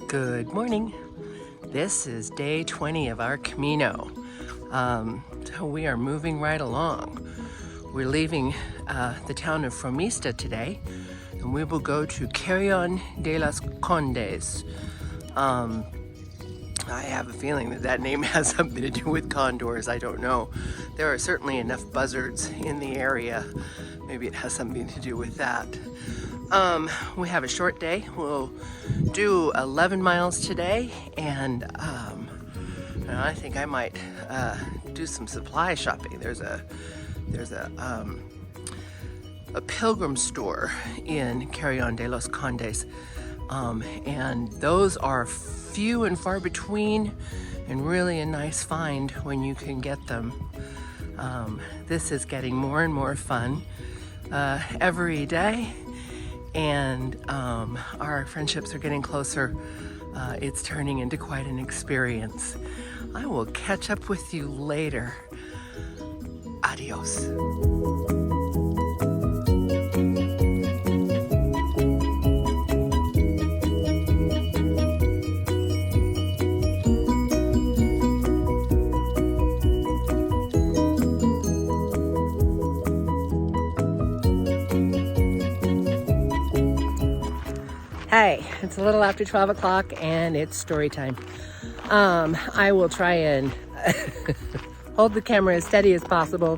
Good morning. This is day 20 of our Camino. So we are moving right along. We're leaving the town of Fromista today, and we will go to Carrion de los Condes. I have a feeling that name has something to do with condors. I don't know. There are certainly enough buzzards in the area. Maybe it has something to do with that. We have a short day. We'll do 11 miles today, and I think I might do some supply shopping. There's a pilgrim store in Carrion de los Condes, and those are few and far between, and really a nice find when you can get them. This is getting more and more fun every day, and our friendships are getting closer. It's turning into quite an experience. I will catch up with you later. Adios. Hey, it's a little after 12 o'clock and it's story time. I will try and hold the camera as steady as possible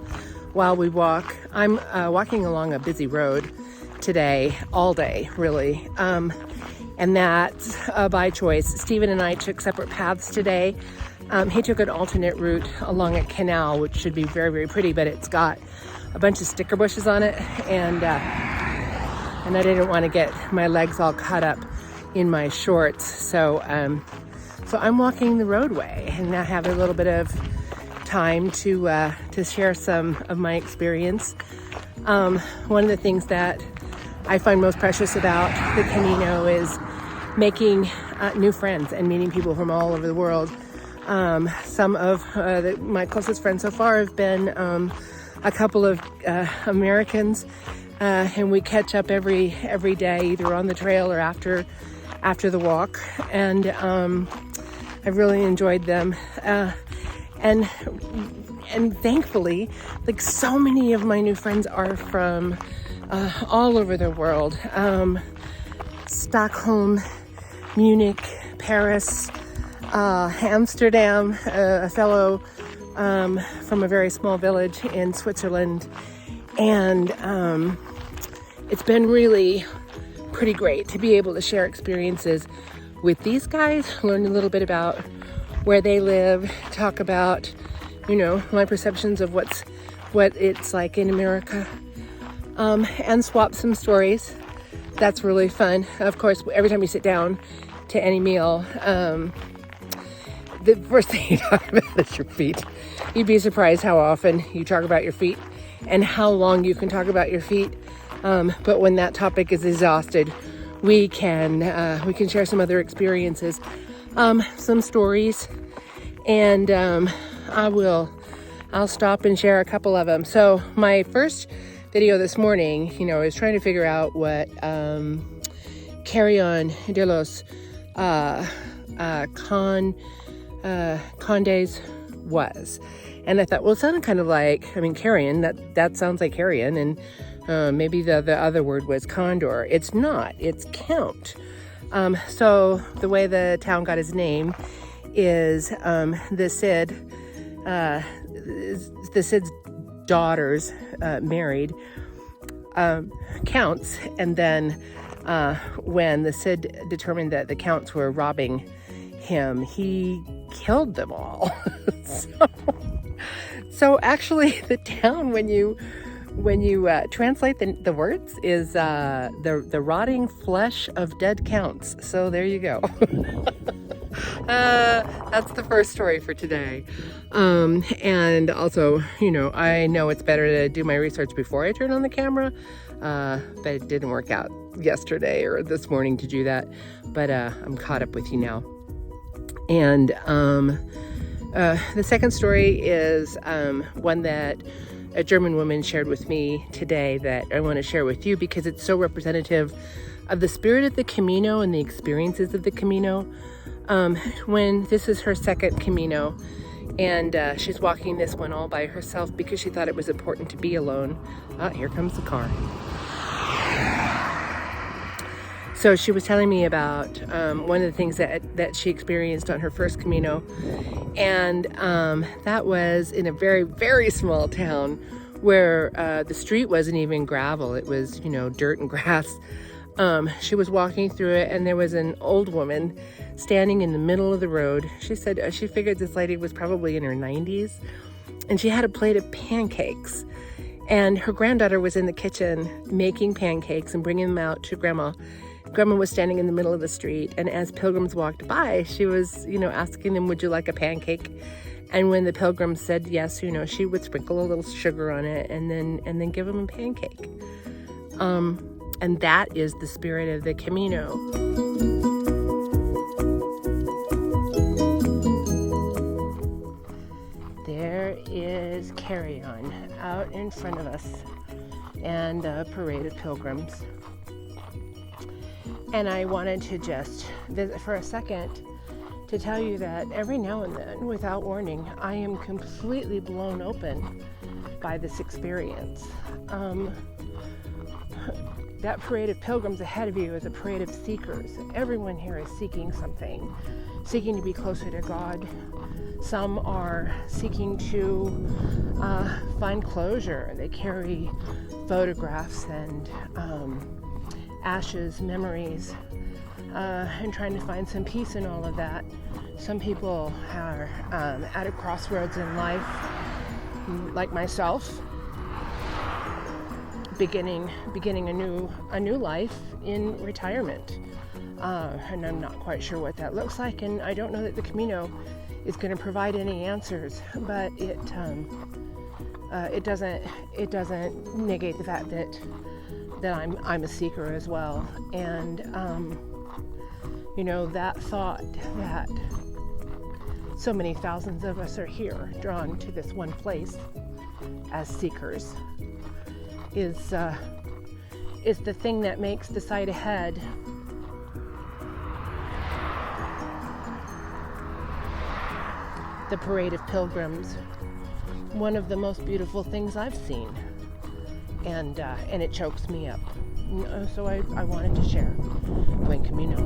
while we walk. I'm walking along a busy road today, all day, really. And that's by choice. Stephen and I took separate paths today. He took an alternate route along a canal, which should be very, very pretty, but it's got a bunch of sticker bushes on it, and I didn't want to get my legs all cut up in my shorts. So I'm walking the roadway, and I have a little bit of time to share some of my experience. One of the things that I find most precious about the Camino is making new friends and meeting people from all over the world. Some of my closest friends so far have been a couple of Americans. And we catch up every day, either on the trail or after the walk. And I've really enjoyed them. And thankfully, like, so many of my new friends are from all over the world. Stockholm, Munich, Paris, Amsterdam, a fellow from a very small village in Switzerland. And it's been really pretty great to be able to share experiences with these guys, learn a little bit about where they live, talk about, my perceptions of what it's like in America, and swap some stories. That's really fun. Of course, every time you sit down to any meal, the first thing you talk about is your feet. You'd be surprised how often you talk about your feet and how long you can talk about your feet. But when that topic is exhausted, we can share some other experiences, some stories, and I'll stop and share a couple of them. So my first video this morning, is trying to figure out what Carrion de los Condes was. And I thought, well, it sounded kind of like, carrion, that sounds like carrion, and maybe the other word was condor. It's not, it's count. So the way the town got its name is the Cid's daughters married counts, and then when the Cid determined that the counts were robbing him, he killed them all. So actually, the town, when you translate the words, is the rotting flesh of dead counts. So there you go. That's the first story for today. And also, I know it's better to do my research before I turn on the camera, but it didn't work out yesterday or this morning to do that. But I'm caught up with you now. And the second story is one that a German woman shared with me today that I want to share with you because it's so representative of the spirit of the Camino and the experiences of the Camino. When this is her second Camino, and she's walking this one all by herself because she thought it was important to be alone. Here comes the car. So she was telling me about one of the things that she experienced on her first Camino, and that was in a very, very small town where the street wasn't even gravel. It was, dirt and grass. She was walking through it, and there was an old woman standing in the middle of the road. She said she figured this lady was probably in her 90s, and she had a plate of pancakes. And her granddaughter was in the kitchen making pancakes and bringing them out to Grandma. Grandma was standing in the middle of the street, and as pilgrims walked by, she was, asking them, "Would you like a pancake?" And when the pilgrims said yes, she would sprinkle a little sugar on it and then give them a pancake. And that is the spirit of the Camino. There is Carrion out in front of us, and a parade of pilgrims. And I wanted to just visit for a second to tell you that every now and then, without warning, I am completely blown open by this experience. That parade of pilgrims ahead of you is a parade of seekers. Everyone here is seeking something, seeking to be closer to God. Some are seeking to find closure. They carry photographs and ashes, memories, and trying to find some peace in all of that. Some people are at a crossroads in life, like myself, beginning a new life in retirement, and I'm not quite sure what that looks like, and I don't know that the Camino is going to provide any answers, but it doesn't negate the fact that I'm a seeker as well, and that thought that so many thousands of us are here, drawn to this one place as seekers, is the thing that makes the sight ahead the parade of pilgrims one of the most beautiful things I've seen, and it chokes me up. So I wanted to share Buen Camino.